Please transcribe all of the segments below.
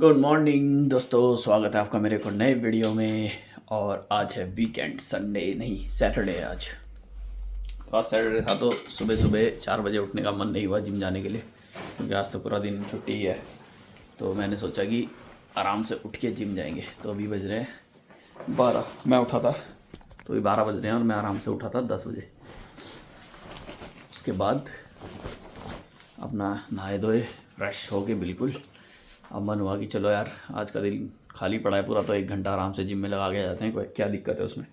Good morning दोस्तों, स्वागत है आपका मेरे को नए वीडियो में। और आज है वीकेंड, संडे नहीं सैटरडे है आज। तो आज सैटरडे था तो सुबह सुबह 4 बजे उठने का मन नहीं हुआ जिम जाने के लिए, क्योंकि आज तो पूरा दिन छुट्टी ही है। तो मैंने सोचा कि आराम से उठ के जिम जाएंगे। तो अभी बज रहे हैं 12। मैं उठा था तो अभी 12 बज रहे हैं और मैं आराम से उठा था 10 बजे। उसके बाद अपना नहाए धोए फ्रेश हो के बिल्कुल अब मन हुआ कि चलो यार आज का दिन खाली पड़ा है पूरा, तो 1 घंटा आराम से जिम में लगा के जाते हैं। कोई क्या दिक्कत है उसमें,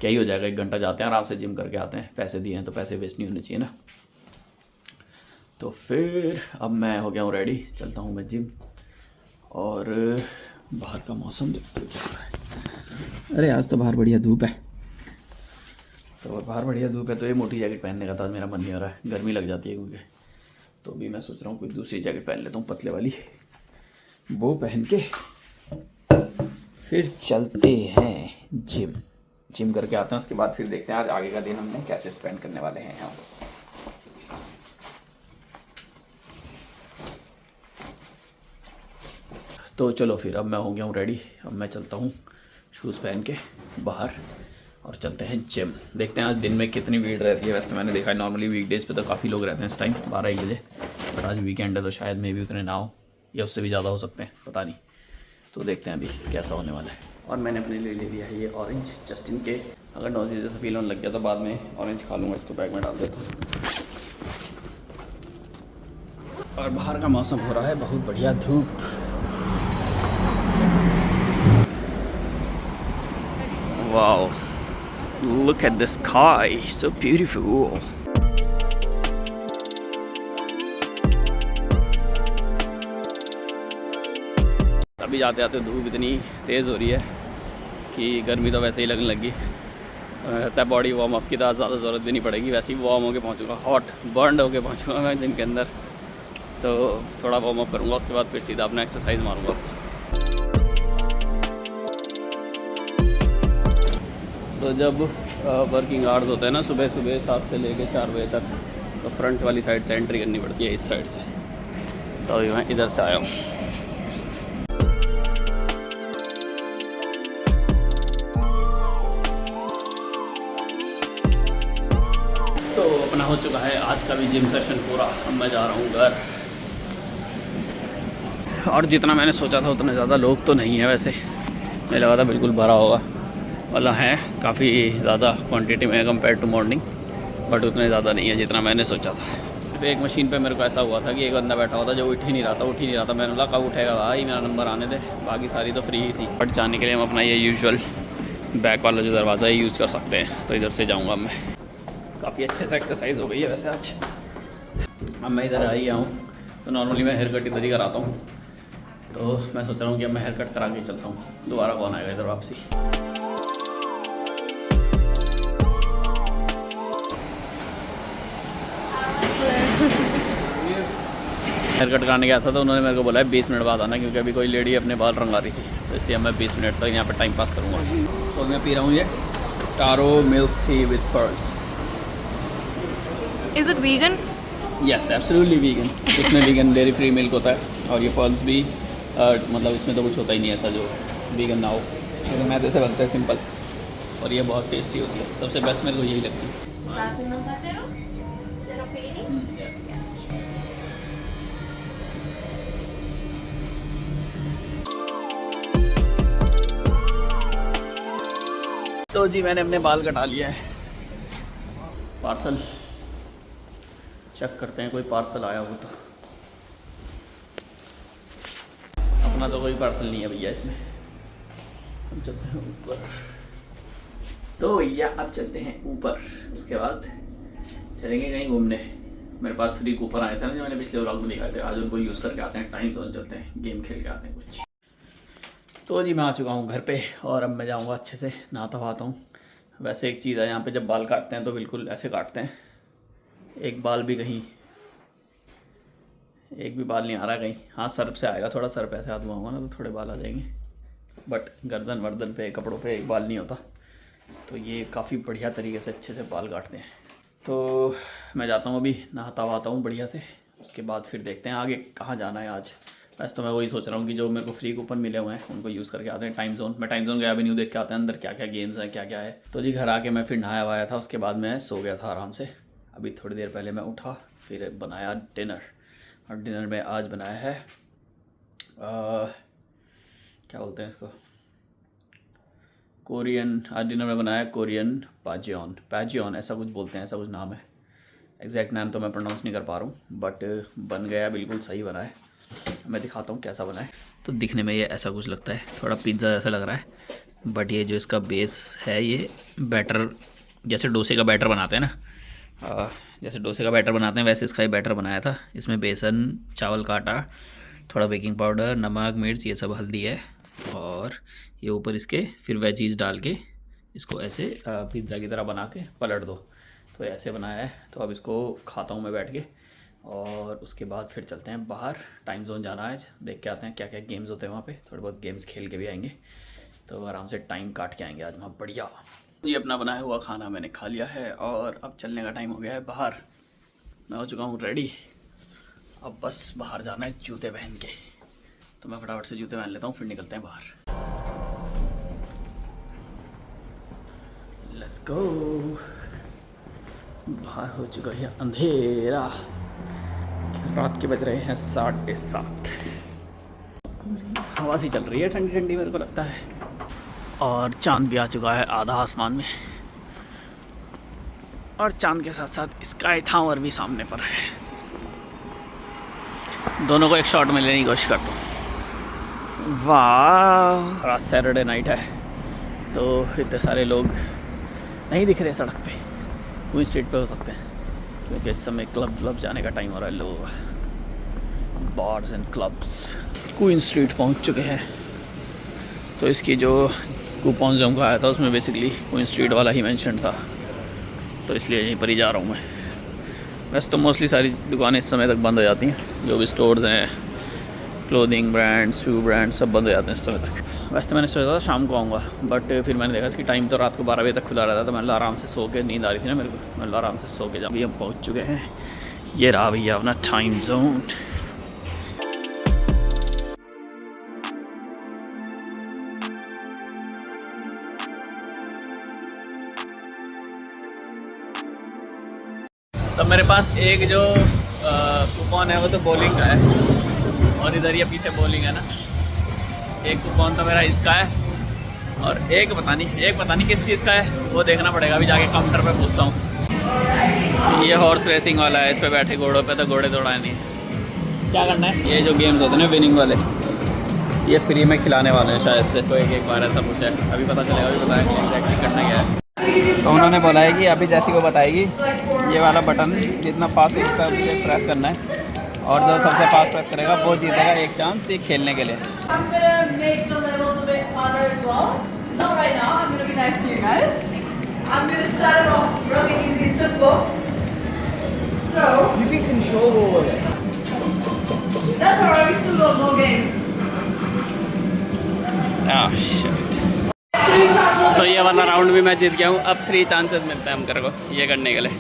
क्या ही हो जाएगा। 1 घंटा जाते हैं आराम से जिम करके आते हैं, पैसे दिए हैं तो पैसे वेस्ट नहीं होने चाहिए ना। तो फिर अब मैं हो गया हूँ रेडी, चलता हूँ मैं जिम। और बाहर का मौसम देखते हो क्या हो रहा है। अरे आज तो बाहर बढ़िया धूप है। तो बाहर बढ़िया धूप है तो ये मोटी जैकेट पहनने का था, मेरा मन नहीं हो रहा है, गर्मी लग जाती है क्योंकि। तो अभी मैं सोच रहा हूँ कोई दूसरी जैकेट पहन लेता हूँ, पतले वाली, वो पहन के फिर चलते हैं जिम करके आते हैं। उसके बाद फिर देखते हैं आज आगे का दिन हमने कैसे स्पेंड करने वाले हैं यहाँ। तो चलो फिर अब मैं हो गया हूँ रेडी। अब मैं चलता हूँ शूज़ पहन के बाहर और चलते हैं जिम। देखते हैं आज दिन में कितनी भीड़ रहती है। वैसे तो मैंने देखा है नॉर्मली वीकडेज़ पे तो काफ़ी लोग रहते हैं इस टाइम 12-1 बजे, बट आज वीकेंड है तो शायद मे भी उतने ना हो या उससे भी ज़्यादा हो सकते हैं, पता नहीं। तो देखते हैं अभी कैसा होने वाला है। और मैंने अपने लिए ले लिया है ये ऑरेंज, जस्ट इन केस अगर नोज़ी जैसा फील होने लग गया तो बाद में ऑरेंज खा लूँगा। इसको बैग में डाल देता हूँ। और बाहर का मौसम हो रहा है बहुत बढ़िया धूप। Wow, look at the sky, so beautiful. अभी जाते जाते धूप इतनी तेज़ हो रही है कि गर्मी तो वैसे ही लगने लगी। लगता है बॉडी वार्म अप की तो ज़्यादा ज़रूरत भी नहीं पड़ेगी, वैसे ही वार्म होके पहुँचूँगा, हॉट बर्न होके पहुँचूँगा मैं जिम के अंदर। तो थोड़ा वार्म अप करूँगा, उसके बाद फिर सीधा अपना एक्सरसाइज मारूँगा। तो जब वर्किंग आवर्स होते हैं ना सुबह सुबह 7 से लेकर 4 बजे तक, तो फ्रंट वाली साइड से एंट्री करनी पड़ती है, इस साइड से। तो अभी मैं इधर से आया हूँ। तो अपना हो चुका है आज का भी जिम सेशन पूरा। अब मैं जा रहा हूँ घर। और जितना मैंने सोचा था उतने ज़्यादा लोग तो नहीं है वैसे, मुझे लगा था बिल्कुल भरा होगा, वाला है काफ़ी ज़्यादा क्वांटिटी में कंपेयर टू मॉर्निंग, बट उतने ज़्यादा नहीं है जितना मैंने सोचा था। सिर्फ एक मशीन पे मेरे को ऐसा हुआ था कि एक बंदा बैठा हुआ था जो उठ ही नहीं रहा था। मैंने बोला कब उठेगा भाई, मेरा नंबर आने दे। बाकी सारी तो फ्री ही थी। बट जाने के लिए हम अपना ये यूजुअल बैक वाला जो दरवाज़ा है यूज़ कर सकते हैं, तो इधर से जाऊँगा मैं। काफ़ी अच्छे से एक्सरसाइज हो गई है वैसे आज। अब मैं इधर आ ही हूँ, तो नॉर्मली मैं हेयर कट इधर ही कराता हूँ। तो मैं सोच रहा हूँ कि अब मैं हेयर कट करा के चलता हूँ, दोबारा कौन आएगा इधर वापसी। हेयर कट कराने गया था तो उन्होंने मेरे को बोला है 20 मिनट बाद आना, क्योंकि अभी कोई लेडी अपने बाल रंगा रही थी, तो इसलिए मैं 20 मिनट तक यहाँ पे टाइम पास करूँगा। तो मैं पी रहा हूँ ये taro milk tea with pearls. Is it vegan? Yes, absolutely vegan. इसमें वीगन डेयरी फ्री मिल्क होता है, और ये पर्ल्स भी मतलब इसमें तो कुछ होता ही नहीं ऐसा जो वीगन ना हो। तो मैदे से बनते हैं सिंपल, और ये बहुत टेस्टी होती है। सबसे बेस्ट मेरे को यही लगती है। तो जी मैंने अपने बाल कटा लिया है। पार्सल चेक करते हैं, कोई पार्सल आया हो तो। अपना तो कोई पार्सल नहीं है भैया इसमें। हम चलते हैं ऊपर। तो भैया अब चलते हैं ऊपर, उसके बाद चलेंगे कहीं घूमने। मेरे पास फ्री कूपन आए थे ना जो मैंने पिछले व्लॉग में दिखाए थे, आज उनको यूज़ करके आते हैं। टाइम जोन चलते हैं, गेम खेल के आते हैं कुछ। तो जी मैं आ चुका हूँ घर पे, और अब मैं जाऊँगा अच्छे से नहाता वहाता हूँ। वैसे एक चीज़ है यहाँ पे, जब बाल काटते हैं तो बिल्कुल ऐसे काटते हैं, एक बाल भी कहीं, एक भी बाल नहीं आ रहा कहीं। हाँ सर से आएगा, थोड़ा सर पे ऐसे हाथ घुमाऊंगा ना तो थोड़े बाल आ जाएंगे, बट गर्दन वर्दन पे कपड़ों पे एक बाल नहीं होता। तो ये काफ़ी बढ़िया तरीके से अच्छे से बाल काटते हैं। तो मैं जाता हूँ अभी, नहाता वहाता हूँ बढ़िया से, उसके बाद फिर देखते हैं आगे कहाँ जाना है आज। वैसे तो मैं वही सोच रहा हूँ कि जो मेरे को फ्री कूपन मिले हुए हैं उनको यूज़ करके आते हैं टाइम जोन। मैं टाइम जोन गया भी नहीं हूँ, देख के आते हैं अंदर क्या क्या गेम्स हैं, क्या क्या है। तो जी घर आके मैं फिर नहाया वाया था, उसके बाद मैं सो गया था आराम से। अभी थोड़ी देर पहले मैं उठा, फिर बनाया डिनर। और डिनर में आज बनाया है क्या बोलते हैं इसको, कोरियन। आज डिनर में बनाया कोरियन पैजियन ऐसा कुछ बोलते हैं, ऐसा कुछ नाम है। एग्जैक्ट नाम तो मैं प्रोनाउंस नहीं कर पा रहा हूँ, बट बन गया, बिल्कुल सही बना है। मैं दिखाता हूँ कैसा बना है। तो दिखने में ये ऐसा कुछ लगता है, थोड़ा पिज़्ज़ा जैसा लग रहा है, बट ये जो इसका बेस है ये बैटर, जैसे डोसे का बैटर बनाते हैं ना, जैसे डोसे का बैटर बनाते हैं वैसे इसका ये बैटर बनाया था। इसमें बेसन, चावल का आटा, थोड़ा बेकिंग पाउडर, नमक, मिर्च, ये सब, हल्दी है, और ये ऊपर इसके फिर वेजीज डाल के इसको ऐसे पिज़्ज़ा की तरह बना के पलट दो। तो ऐसे बनाया है। तो अब इसको खाता हूँ मैं बैठ के, और उसके बाद फिर चलते हैं बाहर। टाइम जोन जाना है आज, देख के आते हैं क्या क्या गेम्स होते हैं वहाँ पे। थोड़े बहुत गेम्स खेल के भी आएंगे, तो आराम से टाइम काट के आएंगे आज वहाँ बढ़िया। ये अपना बनाया हुआ खाना मैंने खा लिया है, और अब चलने का टाइम हो गया है बाहर। मैं हो चुका हूँ रेडी, अब बस बाहर जाना है जूते पहन के। तो मैं फटाफट से जूते पहन लेता हूँ, फिर निकलते हैं बाहर। Let's go. बाहर हो चुका है अंधेरा, रात के बज रहे हैं 7:30। हवा सी चल रही है ठंडी ठंडी मेरे को लगता है, और चांद भी आ चुका है आधा आसमान में, और चांद के साथ साथ स्काई टावर भी सामने पर है। दोनों को एक शॉट में लेने की कोशिश करता हूँ। वाह, आज सैटरडे नाइट है, तो इतने सारे लोग नहीं दिख रहे सड़क पे। क्वीन स्ट्रीट पे हो सकते हैं, क्योंकि इस समय क्लब जाने का टाइम हो रहा है। लोग bars and clubs queen street पहुंच चुके हैं। तो इसकी जो कूपन जो हमको आया था उसमें बेसिकली क्वीन स्ट्रीट वाला ही मेंशन था, तो इसलिए यहीं पर ही जा रहा हूँ मैं। वैसे तो मोस्टली सारी दुकानें इस समय तक बंद हो जाती हैं, जो भी स्टोर्स हैं, क्लोथिंग ब्रांड, शू ब्रांड, सब बंद हो जाते हैं इस समय तक। वैसे तो मैंने सोचा था शाम को आऊँगा, बट फिर मैंने देखा इसकी टाइम तो रात को 12 बजे तक खुला रहता था। तो मैं आराम से सो के, नींद आ रही थी ना मेरे को, मैं आराम से सो के जा। अभी हम पहुँच चुके हैं, ये रहा भैया अपना टाइम जोन। तो मेरे पास एक जो कूपन है वो तो बॉलिंग का है, और इधर ये पीछे बॉलिंग है ना। एक कूपन तो मेरा इसका है, और एक पता नहीं किस चीज़ का है, वो देखना पड़ेगा। अभी जाके काउंटर पे पूछता हूँ। ये हॉर्स रेसिंग वाला है, इस पे बैठे घोड़ों पे, तो घोड़े दौड़ाए नहीं। क्या करना है, ये जो गेम्स होते हैं ना विनिंग वाले, ये फ्री में खिलाने वाले हैं शायद से। तो एक बार ऐसा पूछा है, अभी पता चलेगा, अभी बताया कि एग्जैक्टली करना क्या है। तो उन्होंने बोला है कि अभी जैसी वो बताएगी, ये वाला बटन जितना फास्ट इस पर प्रेस करना है, और जो सबसे फास्ट प्रेस करेगा वो जीतेगा एक चांस ये खेलने के लिए। तो ये वाला राउंड भी मैं जीत गया हूँ। अब 3 चांसेस मिलते हैं हमको ये करने के लिए।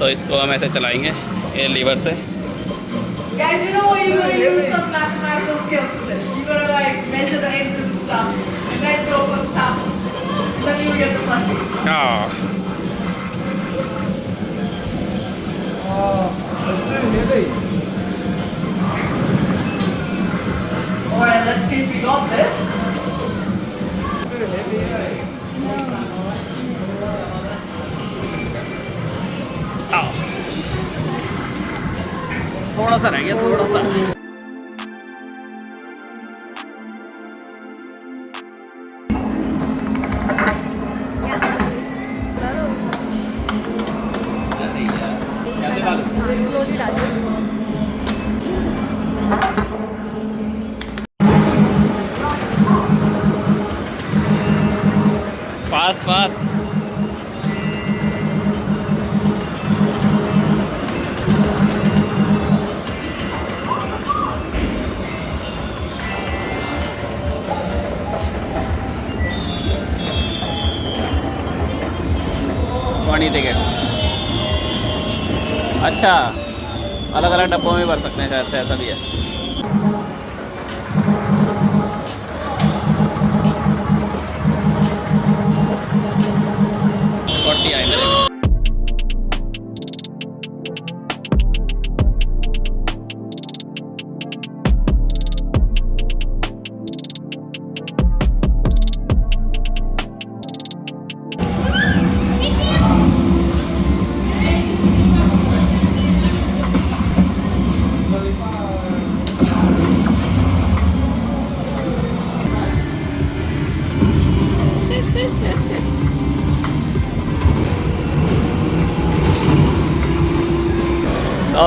तो इसको हम ऐसे चलाएंगे ये लीवर से। Guys, you know what, you're gonna use some mathematical skills for this. You're gonna like measure the answers and stuff, and then go from the top. Then you get the money. Oh, that's really heavy. Alright, let's see if we got this. It's really heavy, eh? Oh. थोड़ा सा रह गया, थोड़ा सा। कैसे डालूं? Slowly डालो। Fast fast. Tickets, अच्छा अलग अलग डब्बों में भर सकते हैं शायद से, ऐसा भी है।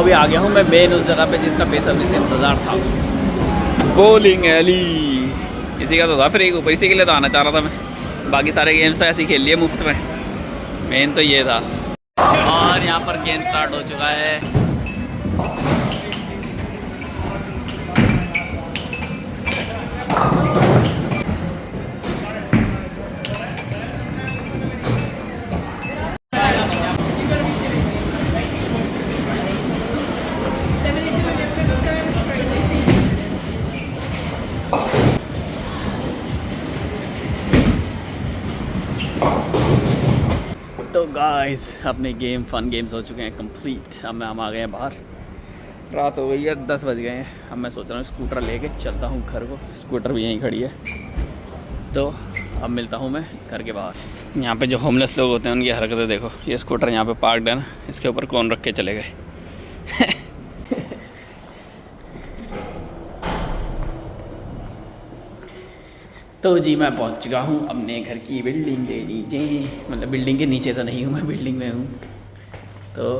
अभी आ गया हूँ मैं मेन उस जगह पे जिसका बेसब्री से इंतज़ार था, बोलिंग एली। इसी का तो था फिर, एक ऊपर इसी के लिए तो आना चाह रहा था मैं। बाकी सारे गेम्स तो ऐसे ही खेल लिए मुफ्त में, मेन तो ये था। और यहाँ पर गेम स्टार्ट हो चुका है। तो गाइस अपने फन गेम्स हो चुके हैं कंप्लीट। अब हम आ गए हैं बाहर, रात हो गई है, 10 बज गए हैं। अब मैं सोच रहा हूँ स्कूटर लेके चलता हूँ घर को। स्कूटर भी यहीं खड़ी है, तो अब मिलता हूँ मैं घर के बाहर। यहाँ पे जो होमलेस लोग होते हैं उनकी हरकतें देखो। ये स्कूटर यहाँ पे पार्कड है ना, इसके ऊपर कौन रख के चले गए। तो जी मैं पहुंच चुका हूं अपने घर की बिल्डिंग के नीचे। मतलब बिल्डिंग के नीचे तो नहीं हूं मैं, बिल्डिंग में हूं। तो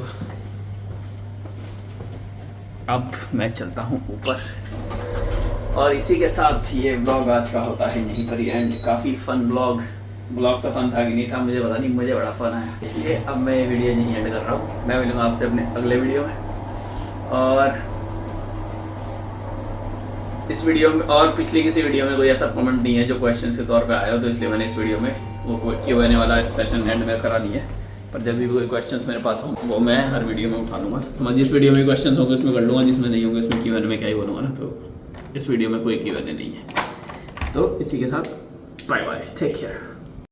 अब मैं चलता हूं ऊपर, और इसी के साथ ये ब्लॉग आज का होता है यहीं पर ही एंड। काफ़ी फ़न ब्लॉग तो फन था कि नहीं था मुझे पता नहीं, मुझे बड़ा फ़न आया, इसलिए अब मैं ये वीडियो यहीं एंड कर रहा हूँ। मैं मिलूँगा आपसे अपने अगले वीडियो में। और इस वीडियो में और पिछली किसी वीडियो में कोई ऐसा कमेंट नहीं है जो क्वेश्चन के तौर पे आया हो, तो इसलिए मैंने इस वीडियो में वो Q&A वाला सेशन एंड में करा नहीं है। पर जब भी कोई क्वेश्चंस मेरे पास हों वो मैं हर वीडियो में उठा लूँगा। मैं जिस वीडियो में क्वेश्चंस होंगे उसमें कर लूँगा, जिसमें नहीं होंगे उसमें Q&A में क्या ही बोलूँगा ना। तो इस वीडियो में कोई Q&A नहीं है। तो इसी के साथ बाय बाय, टेक केयर।